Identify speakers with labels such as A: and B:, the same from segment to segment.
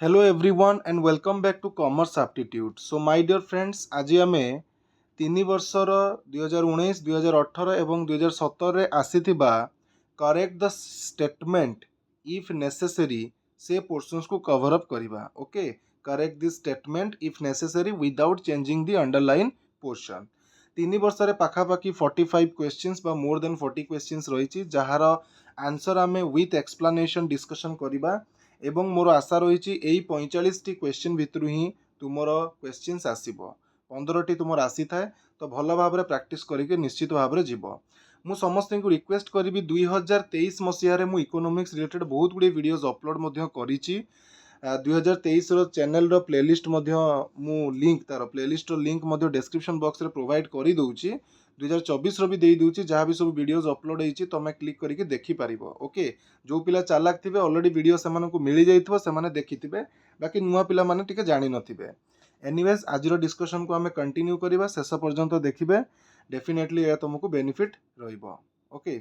A: Hello everyone and welcome back to Commerce Aptitude. So my dear friends, आज आमे 3 वर्षर 2019, 2018 एवं 2017 रे आसीथिबा correct the statement if necessary से पोर्शंस को कवर अप करिबा. Okay, correct this statement if necessary without changing the underline portion. 3 वर्ष रे पाखापाखी 45 क्वेश्चंस बा मोर देन 40 क्वेश्चंस रही जहार आंसर आमे विथ एक्सप्लेनेशन डिस्कशन करिबा. एवं मोर आशा रही 45 क्वेश्चन भितर ही तुमर क्वेश्चंस आसीबो. 15 तुमर आसी थाए तो भल भाव प्रैक्टिस करके निश्चित भाव में जीव. मु समस्त को रिक्वेस्ट करी 2023 मसीह मु इकोनॉमिक्स रिलेटेड बहुत गुड़े वीडियोज अपलोड करी. 2023 चैनल रो प्लेलिस्ट मु लिंक तार प्लेलिस्ट लिंक डिस्क्रिप्शन बॉक्स रे प्रोवाइड करी दउची. 2024 भी दे दूची जहाँ भी सब वीडियोज अपलोड होती तुम क्लिक करके देखिपार. ओके, जो पिला चालाक थे ऑलरेडी वीडियो से मिल जाइए से देखी बाकी नुआ पिला माने टिके जानी नथिबे. एनीवेज आज डिस्कशन को आम कंटिन्यू करवा शेष पर्यंत देखिए. डेफिनेटली यह तुमको बेनिफिट रहिबो. ओके,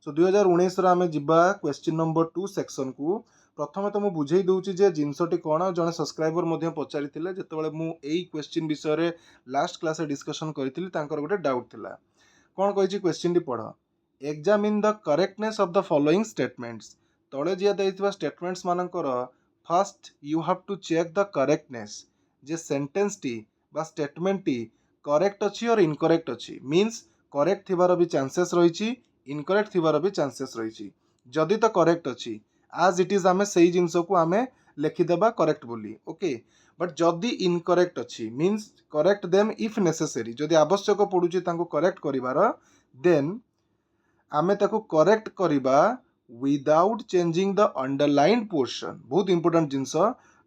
A: सो 2019 आम जा क्वेश्चन नंबर 2 सेक्शन को. प्रथम तो मुझे बुझे दूची जे जिनसटी कौन जड़े सब्सक्राइबर पचारि जिते मु क्वेश्चन विषय लास्ट क्लास डिस्कशन करी गोटे डाउट थिला. कौन कही क्वेश्चन टी पढ़. Examine the correctness of the following statements. तले दिया स्टेटमेंट्स मानकर first you have to check the correctness जे सेंटेंस टी बा स्टेटमेंट टी करेक्ट अच्छी और इनकरेक्ट अच्छी. मीन्स करेक्ट थिबार भी चांसेस रही, इनकरेक्ट थिबार भी चांसेस रही. जदि तो करेक्ट अच्छी आज इट इज आमे सही जिनस को आमे लिखिदेबा करेक्ट बोली. ओके, बट जदि इनकरेक्ट अच्छी means correct them if necessary. जदि आवश्यक पड़ुची तांको करेक्ट करिवार देन आमे ताको करेक्ट करिबा without changing the underline portion. बहुत इंपोर्टेंट जिनस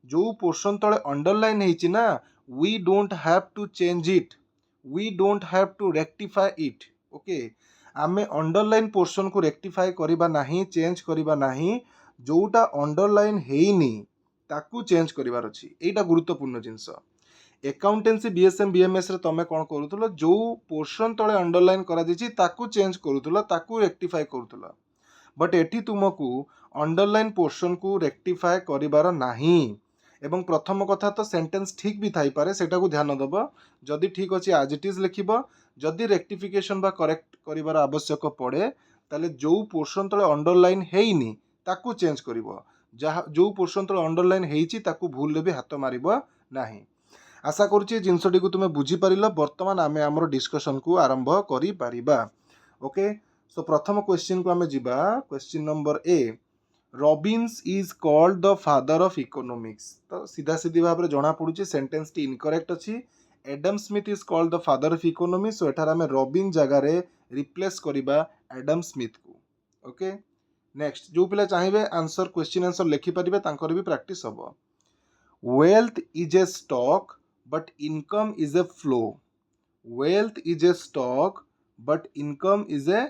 A: जो पोर्शन तले अंडरलाइन हेची ना we don't have to change it, we don't have to rectify it. Okay, आमे अंडरलाइन पोर्शन को रेक्टिफाई करिबा नाही, चेंज करिबा नाही. जोटा अंडरलाइन हेनी ताकू चेंज करिवार अछि. एटा गुरुत्वपूर्ण जिनस. एकाउंटेंसी बीएसएम बीएमएस रे तमे कोन करूथलो जो पोर्शन तळे अंडरलाइन करा दिछि ताकू चेंज करूथलो, ताकू रेक्टिफाई करूथलो. बट एठी तुमको अंडरलाइन पोर्शन को रेक्टिफाई करिवार नाही. एवं प्रथम कथा तो सेंटेंस ठीक भी थाई पारे सेटा को ध्यान दब. जदि ठीक अछि आज इट इज लिखिबो. जदि रेक्टिफिकेशन बा करेक्ट करिवार आवश्यक पड़े ताले जो पोर्शन तळे अंडरलाइन हेइनी ताकू चेंज करिवो. जहाँ जो पोर्शन तळे अंडरलाइन हेइछि ताकू भूल ले भी हाथ मारिबो नाही. आशा करुछि जिनसटी को तुमे बुझी पारिलो. वर्तमान आमे हमर डिस्कशन को आरंभ करि पारिबा. ओके, सो प्रथम क्वेश्चन को आमे जिबा. Question number A, Robbins is called the father of economics. तो सीधा सीधी भाव में जना पड़ुछि सेंटेंस टी इनकरेक्ट अछि. Adam Smith is called the father of economics. So एठार आमे रॉबिन जगह रे रिप्लेस करिबा एडम स्मिथ को. ओके, नेक्स्ट जो पिला चाहिए आंसर क्वेश्चन आंसर लिखि पारिबे तांकर भी प्रैक्टिस हबो. Wealth is a stock but income is a flow. Wealth is a stock but income is a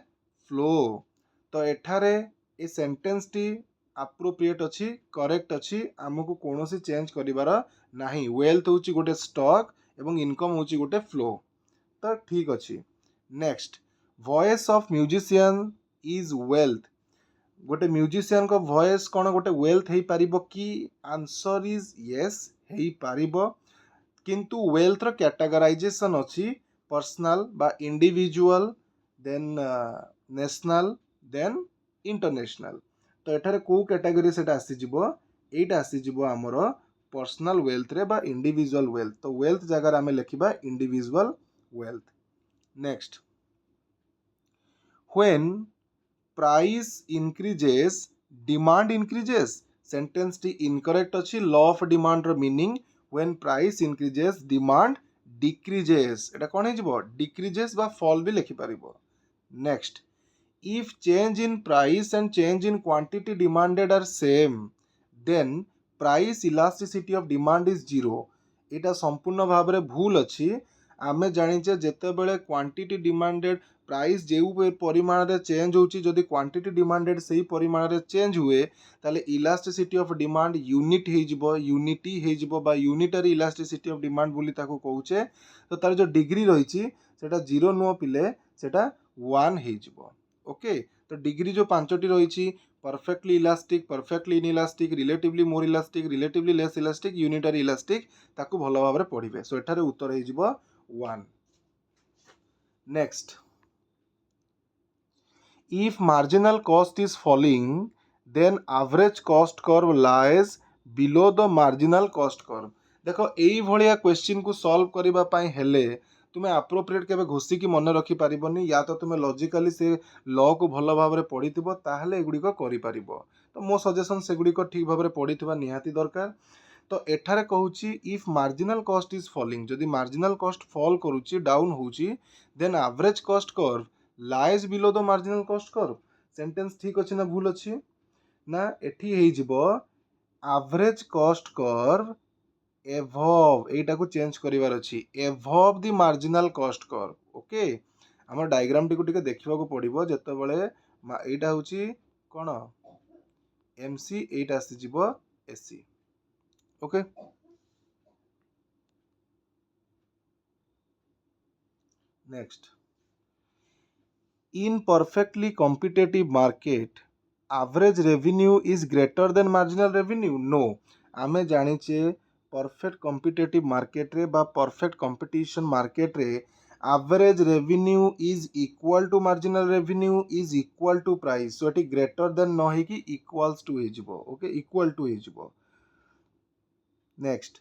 A: flow. तो एठारे ए सेंटेंस टी अप्रोप्रिएट अच्छी, करेक्ट अच्छी. आमको कौन सी चेंज करिवार नाही. वेल्थ होची गोटे स्टॉक एवं इनकम होची गोटे फ्लो. तो ठीक अच्छी. Next, voice of musician is wealth. गोटे म्यूजिशियन को वॉइस कौन गोटे वेल्थ हो पारिबो कि? आंसर इज यस हो पारिबो. किंतु वेल्थ रो कैटेगराइजेशन अच्छी पर्सनल बा individual then national then international. तो एठारे को कैटेगरी सेटा आसीजिबो? एटा आसीजिबो हमर पर्सनल वेल्थ रे बा इंडिविजुअल वेल्थ. तो वेल्थ जगह आमे लिखिबा individual wealth. Next, when price increases demand increases. Sentence टी इनकरेक्ट अच्छी. लॉ ऑफ डिमांड रो meaning when price increases demand decreases. एटा कोन हेजिबो? डिक्रीजेस बा फॉल भी लिखि पारिबो. Next, if change in price and change in quantity demanded are same then price elasticity of demand is zero. एटा संपूर्ण भाव में भूल अच्छी. आमे जानिचे जेते बेले क्वांटिटी डिमांडेड प्राइस जो परिमाण रे चेंज होची जदि क्वांटिटी डिमांडेड सही परिमाण रे चेंज हुए ताले इलास्टिसिटी ऑफ डिमांड यूनिट हे जिवो, यूनिटी हे जिवो बा यूनिटरी इलास्टिसिटी ऑफ डिमांड बोली ताको कहूचे. तो तार जो डिग्री रही सेटा 0 नुह पिले सेटा 1 हे जिवो. ओके, तो डिग्री जो 5टी रही perfectly elastic, perfectly inelastic, relatively more elastic, relatively less elastic, unitary elastic ताकू भल भाव में पढ़िबे। सो एठारे उत्तर हे जिवो 1। Next, if marginal cost is falling then average cost curve lies below the marginal cost curve। देखो एई भलिया क्वेश्चन को सॉल्व करिबा पई हेले तुमे अप्रोप्रिएट केबे घोषिकी मन रखी पारिबनी, या तो तुमे लॉजिकली से लॉ को भल भाव में पढ़िथिबो ताहले एगुडी को करि पारिबो। तो मो सजेशन सेगुडी को ठीक भाव में पढ़िथिबा निहाती दरकार। तो एठारे कहूची if marginal cost is falling, जदि मार्जिनल कॉस्ट फॉल करूची डाउन होची then average cost curve lies below the marginal cost curve. Sentence ठीक अछि ना भूल अछि ना? एठी हेइ जिवो एवरेज कॉस्ट कर्व एभव, एटा को चेंज करिवार अछि above the marginal cost curve. Okay, हमर डायग्राम टी को टिके देखिबा को पड़िबो। जेतेबेले एटा होची कोन एमसी, एटा आसी जिवो AC. Okay, next, in perfectly competitive market average revenue is greater than marginal revenue? No, आमे जानिचे परफेक्ट कॉम्पिटिटिव मार्केट रे बा परफेक्ट कंपटीशन मार्केट रे average revenue is equal to marginal revenue is equal to price. So एटी greater than न हे कि equals to हे जिवो। ओके, इक्वल टू हे जिवो। Next,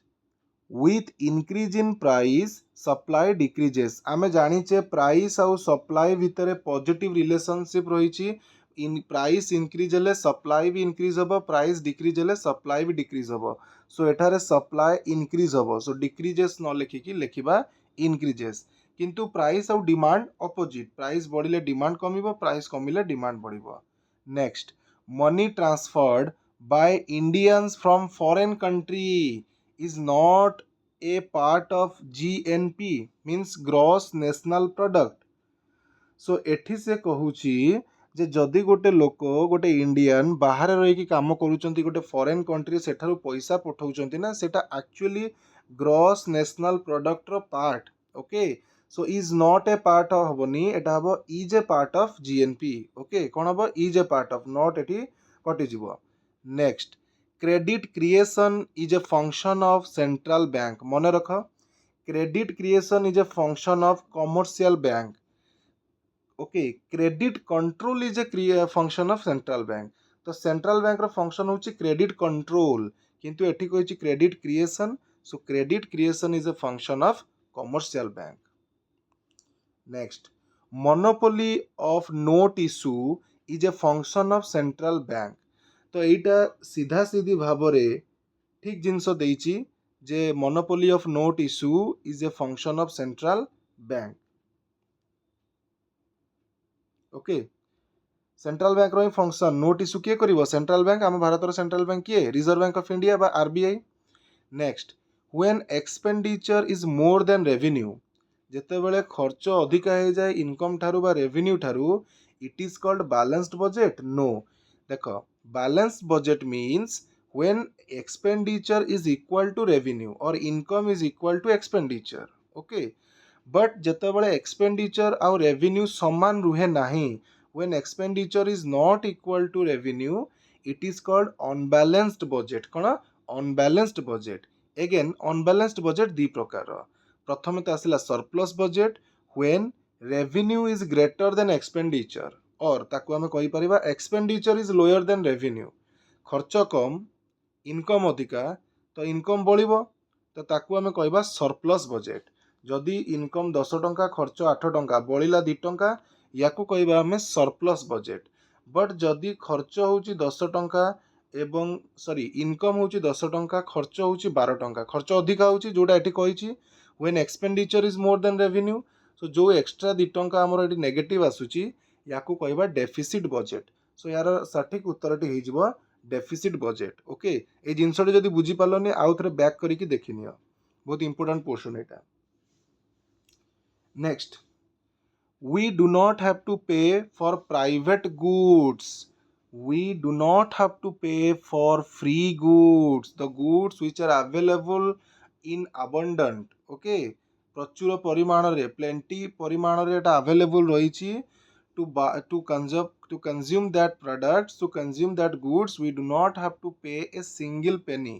A: with increase in price supply decreases। आमे जानिचे प्राइस आउ सप्लाई भितरे पॉजिटिव रिलेशनशिप रही। इन प्राइस इंक्रीज हेले सप्लाई भी इंक्रीज हबो, प्राइस डिक्रीज हेले सप्लाई भी डिक्रीज हबो। सो एठारे सप्लाई इंक्रीज हबो, सो डिक्रीजेस न लिखिकी लिखिबा इंक्रीजेस। किंतु प्राइस आउ डिमांड अपोजिट, प्राइस बढ़िले डिमांड कमिबो, प्राइस कमिले डिमांड बढ़िबो। Next, money transferred by Indians from foreign country is not a part of GNP, means gross national product। सो एठी से कहूची जे जदि गोटे लोक गोटे इंडियन बाहर रही काम करूचंती गोटे फॉरेन कंट्री सेठारु पैसा पठाउचंती ना, सेटा एक्चुअली ग्रॉस नेशनल प्रोडक्ट रो part. Okay, so is not a part of हबनी, एटा हबो is a part of GNP. Okay, कोन हबो is a part of, not एठी कटि जिवो। Next, credit creation is a function of central bank. मन रख, credit creation is a function of commercial bank. Okay, credit control is a function of central bank. तो central bank रो function होची credit control, किंतु एठी कहैछि credit creation. So credit creation is a function of commercial bank. Next, monopoly of note issue is a function of central bank. तो एटा सीधा सीधी भाव में ठीक जिनस देइछि जे monopoly of note issue is a function of central bank. Okay, central bank रो ही फंक्शन नोट इशू किए करिवो सेंट्रल बैंक। आम भारत रो सेंट्रल बैंक किए रिजर्व बैंक ऑफ इंडिया बा RBI. Next, when expenditure is more than revenue, जेतेबेले खर्च अधिक हो जाए इनकम ठारू बा रेवेन्यू ठारू, it is called balanced budget? No. देखो, balanced budget means when expenditure is equal to revenue or income is equal to expenditure। okay, but जेतेबेले expenditure आउ revenue समान रुहे नाही, when expenditure is not equal to revenue it is called unbalanced budget। कौन unbalanced budget? again unbalanced budget दी प्रकार। प्रथम तो आसिला surplus budget when revenue is greater than expenditure, और ताकू आमे कहि परिबा expenditure is lower than revenue। खर्च कम इनकम अधिका, तो इनकम बढ़िबो, तो ताकू आमे कहबा सरप्लस बजेट। जदि इनकम 10 टंका खर्च 8 टंका बढ़िला 2 टंका, याकू कहबा आमे सरप्लस बजेट। बट जदि खर्च होउची 10 टंका एवं सॉरी इनकम होउची 10 टंका खर्च होउची 12 टंका, खर्च अधिका होउची जोटा एठी कहिची when expenditure is more than revenue. So जो एक्स्ट्रा 2 टंका हमर एठी नेगेटिव आसुची याकू कहबा डेफिसिट बजेट। सो यार सठिक उत्तरटी हे जिवो डेफिसिट बजेट। ओके, ए जिनसटी जदि बुझी पालनी आउ थरे बैक करिकी देखिनियो, बहुत important portion Etah. Next, we do not have to pay for private goods, we do not have to pay for free goods, the goods which are available in abundant। okay, प्रचुर परिमाण रे plenty परिमाण रे एटा available रही to consume to consume that products, to consume that goods, we do not have to pay a single penny.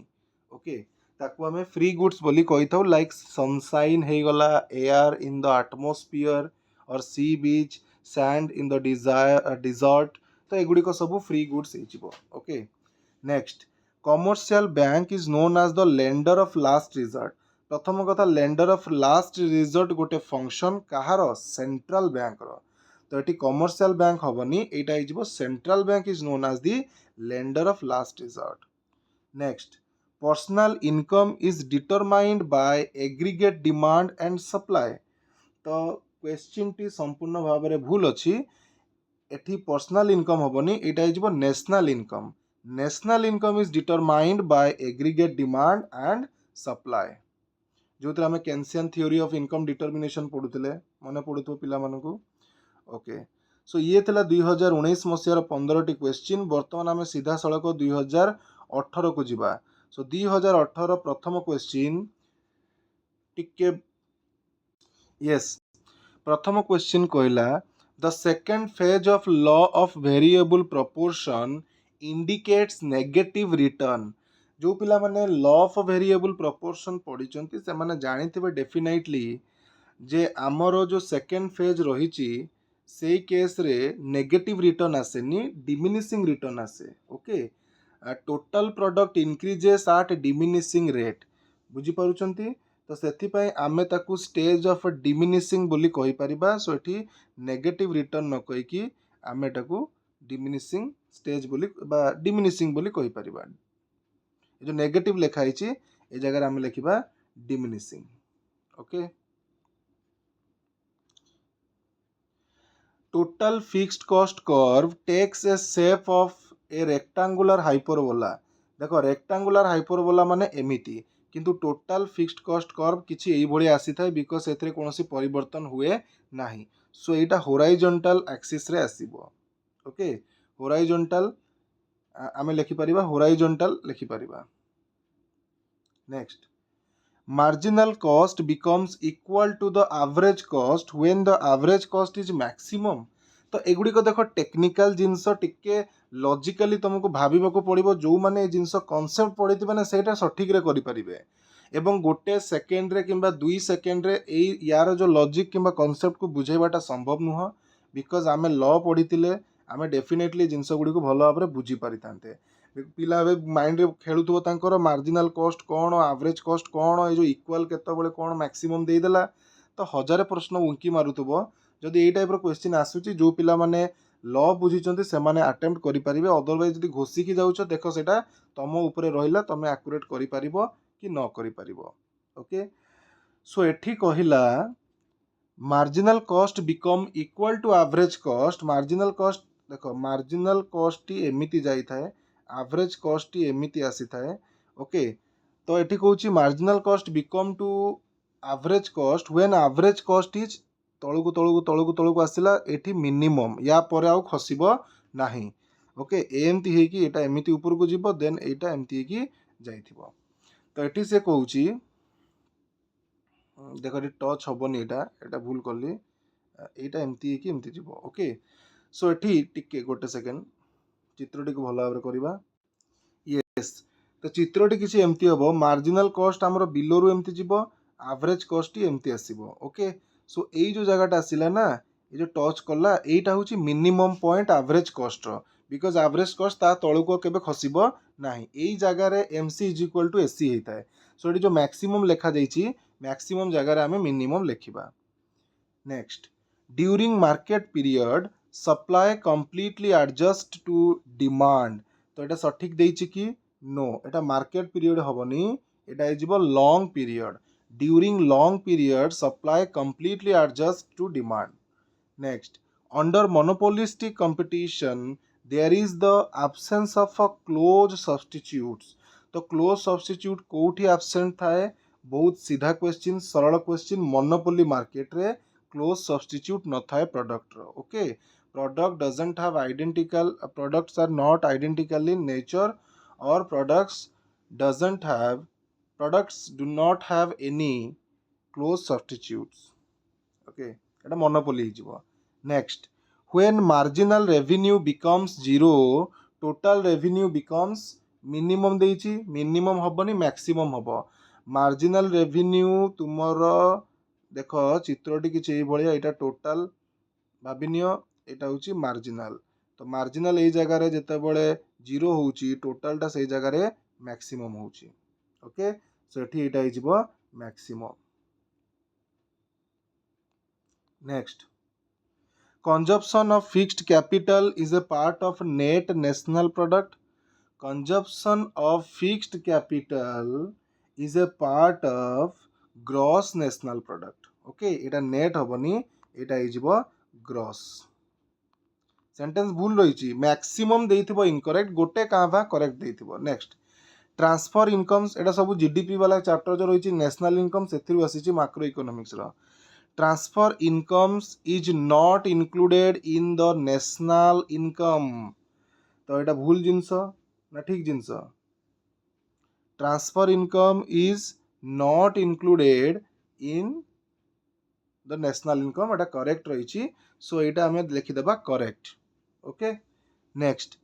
A: Okay, ताकू आमे free goods बोली कही था, लाइक सनसाइन हे गला, एयर इन द एटमोस्फियर और sea beach, sand in the desert, तो एगुड़िक सब फ्री गुड्स हो। Okay, next, commercial bank is known as the lender of last resort. प्रथम कथा, लेंडर ऑफ लास्ट रिजर्ट गोटे फंक्शन कहार, सेंट्रल बैंक रो। तो ये कमर्शियल बैंक हेनी, यहाँ central bank is known as the lender of last resort. Next, personal income is determined by aggregate demand and supply. तो क्वेश्चन टी संपूर्ण भाव में भूल अच्छी, एठी पर्सनल इनकम हेनी, यहाँ national income. National income is determined by aggregate demand and supply, जो आम केन्सियन थ्योरी ऑफ इनकम डिटरमिनेशन पढ़ुले, मन पड़ू पिला मानकू। ओके, सो ये थिला 2019 मसीहार 15टी क्वेश्चन। बर्तमान आम सीधा सड़क 2018 को जीवा। सो 2018 प्रथम क्वेश्चन टिके, यस, प्रथम क्वेश्चन कहला, the second phase of law of variable proportion indicates negative return. जो पिला माने लॉ ऑफ वेरिएबल प्रोपोर्शन पढ़ी से माने जानिथिबे डेफिनेटली जे आमर जो सेकेंड फेज रही से केस रे नेगेटिव रिटर्न आसेनी, डिमिनिशिंग रिटर्न आसे। Okay, total product increases eight diminishing rate, बुझी पारुचंती। तो सेथिपाई आमे ताकू स्टेज ऑफ डिमिनिशिंग बोली कहि परिबा। सो एठी नेगेटिव रिटर्न न कहि कि आमे ताकू डिमिनिशिंग स्टेज बोली बा डिमिनिशिंग बोली कहि परिबा। जो नेगेटिव लिखा है ए जगह आमे लिखिबा diminishing. Okay, total fixed cost curve takes a shape of a rectangular hyperbola. देखो, रेक्टांगुलर हाइपरबोला माने एमिति, किंतु टोटल फिक्स्ड कॉस्ट कर्व किछि एई भली आसी थाए, बिकॉज एथरे कोनोसी परिवर्तन हुए नाही। सो एटा होराइजॉन्टल एक्सिस रे आसीबो। ओके, होराइजॉन्टल आमे लिखि परिबा, होराइजॉन्टल लिखि परिबा। Next, marginal cost becomes equal to the average cost when the average cost is maximum। तो एगुड़िक देख टेक्निकल जिनस टिके लॉजिकली तुमको भाविबाकू पड़िबो, जो माने जिनस कॉन्सेप्ट पढ़िथिबे ना सेटा सठिक रे करि परिबे, एवं गोटे सेकेंड रे किंबा 2 सेकेंड रे एई यार जो लॉजिक किंबा कॉन्सेप्ट को बुझेबाटा संभव नुह, बिकॉज आमे लॉ पढ़िथिले आमे डेफिनेटली जिनस गुडी को भलो भाबरे बुझी पारितांते। पिला माइंड रे खेलुथबो तांकर मार्जिनल कॉस्ट कौन, एवरेज कॉस्ट कौन, ये जो इक्वाल केतबेले कौन मैक्सिमम देदेला, तो हजार प्रश्न उंकी मारुथबो। जदि एई टाइप रो क्वेश्चन आसुची, जो पिला माने लॉ बुझिचंती से माने अटेम्प्ट करि परिबे। अदरवाइज जदि घोषिकी जाउछ, देखो सेटा तम ऊपर रहिला, तमे एक्यूरेट करि परिबो कि न करि परिबो। ओके, सो एठी कहिला marginal cost become equal to average cost. Marginal cost देखो, मार्जिनल कॉस्ट टी एमिति जाई थाए, एवरेज कॉस्ट टी एमिति आसी थाए। ओके, तो एठी कहूची marginal cost become to average cost when average cost is तळुकु तळुकु तळुकु तळुकु आसिला, एठी मिनिमम या परे आउ खसिबो नाही। ओके, एमती हे कि एटा एमिति ऊपर को जिवो, देन एटा एमती हे कि जाइथिबो। तो एठी से कहूची, देखो ये टच हेनी, एटा भूल कली, एटा एमती कि एमती जीवो। ओके, सो एठी टिके गोटे सेकेंड चित्रटी को भल भाव करवा। यस, तो चित्रटी किसी एमती हम, मार्जिनल कॉस्ट आमर बिलो रु एमती जीवो, एवरेज कॉस्ट एमती आसीबो। ओके, सो एई जो जगहटा आसिला ना, ये जो टच कला, एटा होची मिनिमम पॉइंट एवरेज कॉस्ट रो, बिकॉज एवरेज कॉस्ट ता तळुको केबे खसिबो नाही। एई जगह रे MC is equal to AC हेताए। सो एटी जो मैक्सिमम लेखा जाइछि, मैक्सिमम जगह रे आमे मिनिमम लेखिबा। Next, during market period supply completely adjust to demand. तो एटा सठिक देइछि कि नो, एटा मार्केट पीरियड हबनी, एटा इजिबो long period. During long period supply completely adjust to demand. Next, under monopolistic competition there is the absence of a close substitutes. तो close substitute कोठी absent थाए, बहुत सीधा क्वेश्चन, सरल क्वेश्चन। मोनोपोली मार्केट रे क्लोज सब्स्टिट्यूट न थाए product रो। Okay, product doesn't have identical, products are not identical in nature, और products do not have any close substitutes. Okay, एटा monopoly हिजिबो। Next, When marginal revenue becomes zero, total revenue becomes minimum ଦେଇଛି minimum ହବନି maximum ହବ। marginal revenue ତୁମର ଦେଖ ଚିତ୍ରଟି କିଛି ଏଇଭଳିଆ, ଏଇଟା ଟୋଟାଲ ଭାବିନିଅ, ଏଇଟା ହେଉଛି marginal। ତ marginal ଏଇ ଜାଗାରେ ଯେତେବେଳେ ଜିରୋ ହେଉଛି ଟୋଟାଲଟା ସେଇ ଜାଗାରେ maximum ହେଉଛି। ଓକେ, ସୋ ଏଠି ଏଇଟା ହେଇଯିବ maximum। Next, consumption of fixed capital is a part of net national product. Consumption of fixed capital is a part of gross national product. Okay, এটা net হবনি, এটা ହେଇଯିବ gross। সেন্টেন্স ভুল রয়েছে, maximum ଦେଇଥିବ incorrect, গোটে কাঁভা করেক্ট ଦେଇଥିବ। Next, transfer incomes, এটা ସବୁ জিডিপি वाला चैप्टर जो রয়েছে ন্যাশনাল ইনকম, ସେଥିରୁ ଆସିଛି ମାକ୍ରୋ ଇକୋନୋମିକ୍ସ ର। Transfer incomes is not included in the national income. तो यहाँ भूल जिनस ना ठीक जिनस, transfer income is not included in the national income, एटा करेक्ट रही। सो यहाँ आम लिखिदेबा correct. Okay, next,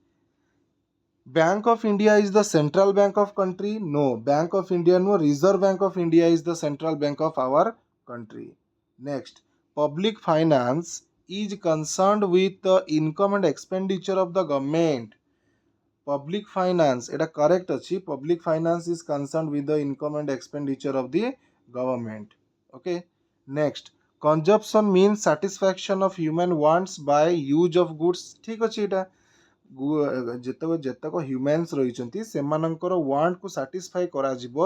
A: bank of India is the central bank of country. No, bank of India no, reserve bank of India is the central bank of our country. Next, public finance is concerned with the income and expenditure of the government. Public finance, এটা correct ଅଛି, public finance is concerned with the income and expenditure of the government. Okay, next, consumption means satisfaction of human wants by use of goods. ठीक ଅଛି, ଏଟା ଯେତକ humans ରହିଛନ୍ତି ସେମାନଙ୍କର want କୁ satisfy କରାଯିବ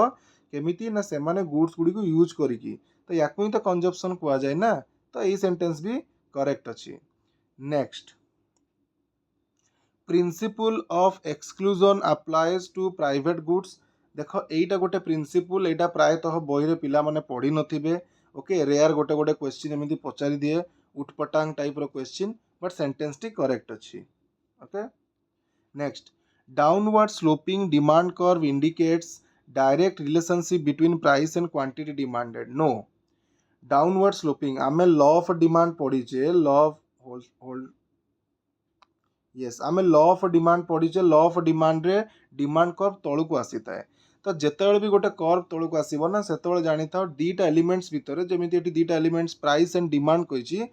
A: କେମିତି ନା ସେମାନେ ଗୁଡ୍ସ ଗୁଡ଼ିକୁ ୟୁଜ୍ କରିକି, ତ ୟାକୁ ହିଁ ତ କନଜମ୍ପସନ୍ କୁହାଯାଏ ନା, ତ ଏଇ ସେଣ୍ଟେନ୍ସ ବି କରେକ୍ଟ ଅଛି। Next, principle of exclusion applies to private goods. ଦେଖ ଏଇଟା ଗୋଟେ ପ୍ରିନ୍ସିପଲ୍, ଏଇଟା ପ୍ରାୟତଃ ବହିରେ ପିଲାମାନେ ପଢ଼ି ନଥିବେ। ଓକେ, ରେୟାର ଗୋଟେ ଗୋଟେ କ୍ୱେଶ୍ଚିନ୍ ଏମିତି ପଚାରି ଦିଏ, ଉଟପଟାଙ୍ଗ ଟାଇପ୍ର କ୍ୱେଶ୍ଚିନ୍, ବଟ୍ ସେଣ୍ଟେନ୍ସଟି କରେକ୍ଟ ଅଛି। Okay, next, downward sloping demand curve indicates direct relationship between price and quantity demanded. No, downward sloping आमे law of demand पढ़ीचे, law of hold yes आमे law of demand पढ़ीचे, law of demand रे demand curve तळु को आसी थाए। तो जेतेबेले भी गोटे curve तळु को आसीबो ना, सेतेबेले जानि थाओ दीटा एलिमेंट्स भितरे, जेमिति एटी दीटा एलिमेंट्स प्राइस एंड डिमांड कहिछि,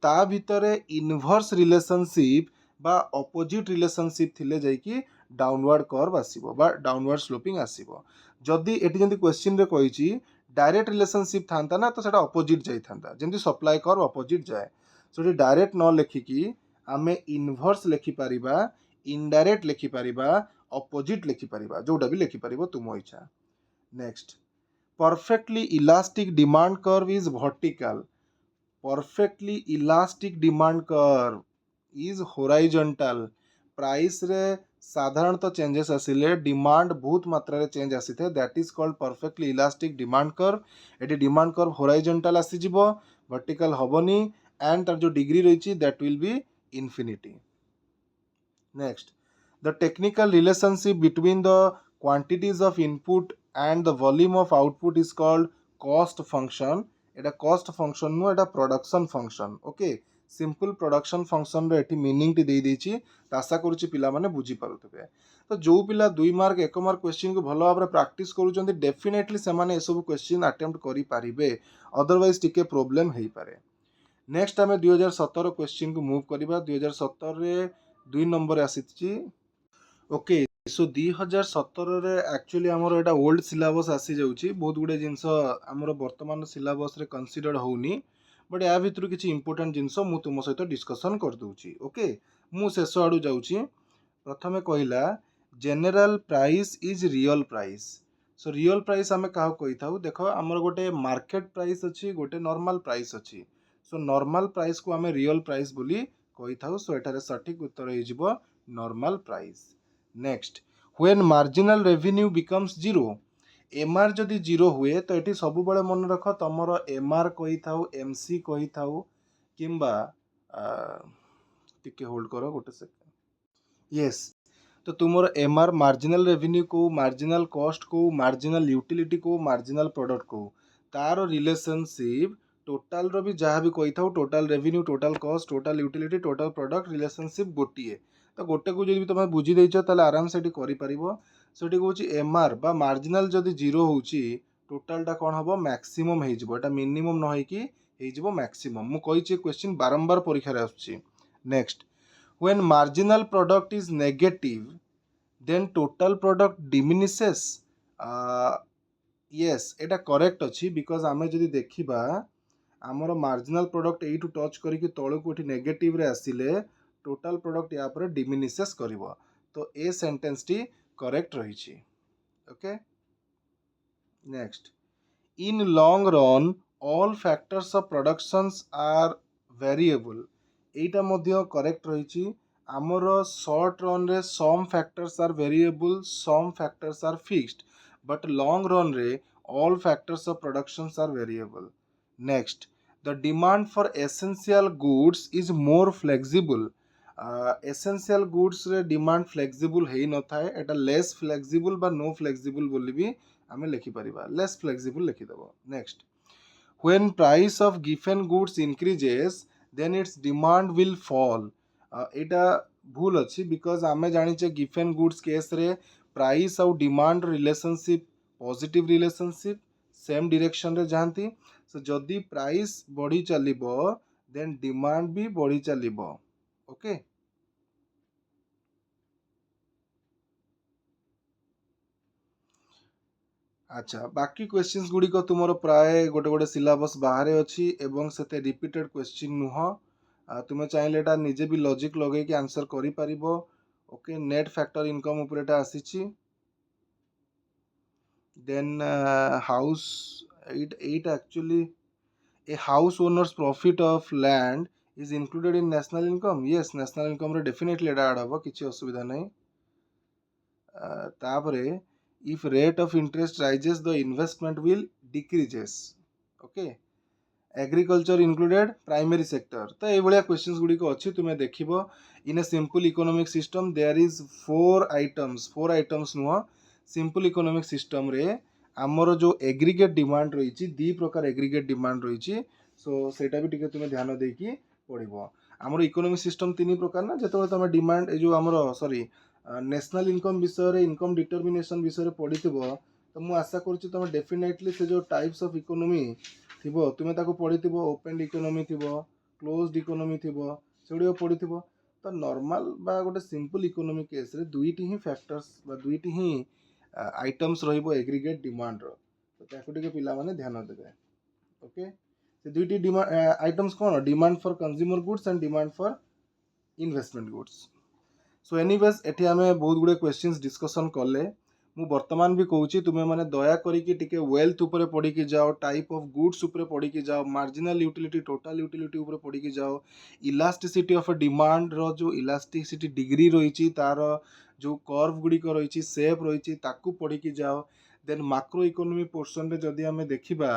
A: ता भितरे इनवर्स रिलेशनशिप बा अपोजिट रिलेशनशिप थिले जाइकी डाउनवर्ड कर्व आसीबो बा डाउनवर्ड स्लोपिंग आसीबो। जदि एटी जेंति क्वेश्चन रे कहिछि डायरेक्ट रिलेशनशिप थांता ना, तो सेटा अपोजिट जाई थांता, जेंति सप्लाई कर्व अपोजिट जाए। सो एटी डायरेक्ट न लेखिकी आमे इनवर्स लेखि पारिबा, इनडायरेक्ट लेखि पारिबा, अपोजिट लेखि पारिबा, जोटा भी लेखि पारिबो तुम इच्छा। Next, perfectly elastic demand curve is vertical. Perfectly elastic demand curve is horizontal. Price रे साधारणतः चेंजेस आसिले डिमांड बहुत मात्रा रे चेंज आसी थे, that is called perfectly elastic demand curve. एटी डिमांड कर्व होराइजंटाल आसी जिवो, वर्टिकल हबनी, एंड तार जो डिग्री रहिछि that will be infinity. Next, the technical relationship between the quantities of input and the volume of output is called cost function. এটা cost function नु, এটা production function। Okay, simple production function रे एठी meaning T देई देछि, त आशा करूछि पिला माने बुझी पारुथबे। तो जो पिला 2 मार्क 1 मार्क क्वेश्चन को भलो भाबरे प्रैक्टिस करूचंती, डेफिनेटली से माने ए सब क्वेश्चन अटेम्प्ट करि पारिबे, अदरवाइज टिके प्रॉब्लम हेई पारे। नेक्स्ट आमे 2017 क्वेश्चन को मूव करिबा। 2017 रे 2 नंबर आसीछि। ओके, सो 2017 रे एक्चुअली हमर एटा ओल्ड सिलेबस आसी जाउछि, बहुत गुडे जिंस हमर वर्तमान सिलेबस रे कंसीडर होउनी, बट या भितरु किछि इंपोर्टेंट जिंस मु तुम सहित डिस्कशन कर दउछि। ओके, मु शेष आडू जाउछि। प्रथमे कहिला general price is real price. So real price आमे काह कहि थाउ, देखो हमर गोटे मार्केट प्राइस अछि, गोटे नॉर्मल प्राइस अछि। सो नॉर्मल प्राइस को आमे रियल प्राइस बोली कहि थाउ। सो एटारे सठिक उत्तर हे जिवो normal price. Next, when marginal revenue becomes zero. MR जदि जीरो हुए तो ये सब बड़े मन रख तुमर एमआर कही था, एमसी कही था, किंबा टिके होल्ड कर गोटे सेकेंड। यस, तो तुमर एमआर मार्जिनल रेवेन्यू को, मार्जिनल कॉस्ट को, मार्जिनल यूटिलिटी को, मार्जिनल प्रोडक्ट को, तार रिलेशनशिप टोटाल रो भी जहाँ भी कही था total revenue total cost total utility total product relationship गोटे तो गोटे को जब तुम बुझी देच आराम से कर कौन एमआर बा मार्जिनाल जदि जीरो होची टोटालटा कौन हम मैक्सिमम हो मिनिमम न हो मैक्सिमम मु कही क्वेश्चन बारंबार परीक्षा आसुची next when marginal product is negative then total product diminishes yes एटा करेक्ट अच्छी बिकज आम जदि देखा आमर मार्जिनाल प्रोडक्ट यू टच करके तौक ये नेगेटिव रे आसिले टोटाल प्रोडक्ट या पर डिमिनिसेस करिवो तो ए सेंटेंस टी करेक्ट रही okay next in long run all factors of productions are variable एटा मध्य करेक्ट रही आमर शॉर्ट रन रे some factors are variable some factors are fixed but long run रे all factors of productions are variable. Next, the demand for essential goods is more flexible. Essential goods रे demand flexible है न थाए एटा less flexible बा no flexible बोली भी हमें लिखी परिबा less flexible लिखी देबो. Next, when price of given goods increases then its demand will fall. एटा भूल अच्छी because आमे जानी चे given goods केस रे price और demand relationship positive relationship same direction रे जाती सो जदि प्राइस बढ़ी चलिबो देन डिमांड भी बढ़ी चलिबो ओके अच्छा बाकी क्वेश्चंस गुडी को तुमरो प्राय गोटे गोटे सिलेबस बाहर अछि एवं सेते रिपीटेड क्वेश्चन नुह तुमे चाहिले एटा निजे भी लॉजिक लगे कि आंसर करि परिबो ओके नेट फैक्टर इनकम ऊपरटा आसीची then house it actually a house owner's profit of land is included in national income yes national income रे definitely एटा ऐड हबो किछि असुविधा नै तापरे if rate of interest rises the investment will decreases okay agriculture included primary sector तो ए भलिया questions गुडी को अछि तुमे देखिबो in a simple economic system there is four items नुह सिंपल इकोनॉमिक सिस्टम रे आमर जो एग्रीगेट डिमांड रही दी प्रकार एग्रीगेट डिमांड रही सो सेटा भी टिके तुमे ध्यान देकी पड़िबो आमर इकोनॉमिक सिस्टम तीन प्रकार ना जेतो तुम डिमांड ए जो आमर सॉरी नेशनल इनकम विषय रे इनकम डिटरमिनेशन विषय रे पढ़िथिबो तो मु आशा करूची तुम डेफिनेटली से जो टाइप्स ऑफ इकोनॉमी थिबो तुमे ताको पढ़िथिबो ओपन इकोनॉमी थिबो क्लोज्ड इकोनॉमी थिबो सेडियो पढ़िथिबो तो नॉर्मल बा गोटे सिंपल इकोनॉमी केस रे दुईटी ही फैक्टर्स बा दुईटी ही आइटम्स रहिबो एग्रीगेट डिमांड रो तो ताको टिके पिला माने ध्यान देबे ओके से दुईटी डिमांड आइटम्स कोन demand for consumer goods and demand for investment goods so anyways एठी हमें बहुत गुडे क्वेश्चंस डिस्कशन करले मु वर्तमान भी कहूची तुमे माने दया करिके टिके वेल्थ ऊपर पढ़ी के जाओ टाइप ऑफ गुड्स ऊपर पढ़ी के जाओ मार्जिनल यूटिलिटी टोटल यूटिलिटी ऊपर पढ़ी के जाओ इलास्टिसिटी ऑफ डिमांड रो जो इलास्टिसिटी डिग्री रही तार जो कर्व गुड़िक रही सेप रही ताकू पढ़ी के जाओ देन माक्रो इकोनॉमी पोर्शन रे जदि हमें देखिबा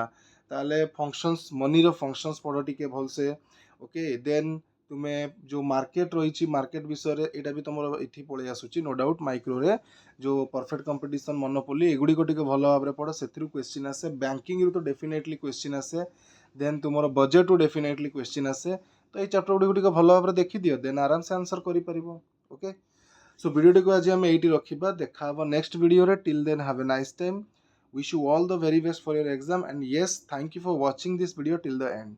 A: ताले फंक्शंस मनी रो फंक्शंस पढ़ टिके भल से ओके देन तुमे जो मार्केट रही मार्केट विषय एटा भी तुम ये पलि आसूची नो डाउट माइक्रो रे जो परफेक्ट कंपटीशन मोनोपोली एगुड़ी टिके भल भाव पढ़ से क्वेश्चन आसे बैंकिंग रू तो डेफिनेटली क्वेश्चन आसे देन तुम बजेट रू डेफिनेटली क्वेश्चन आसे तो ये चैप्टर गुड़ी टिके भल भाव देखी दियो देन आराम से आंसर करि परिबो ओके सो वीडियो को आज आम ये रखा देखा next video till then have a nice time wish you all the very best for your exam and yes thank you for watching this video till the and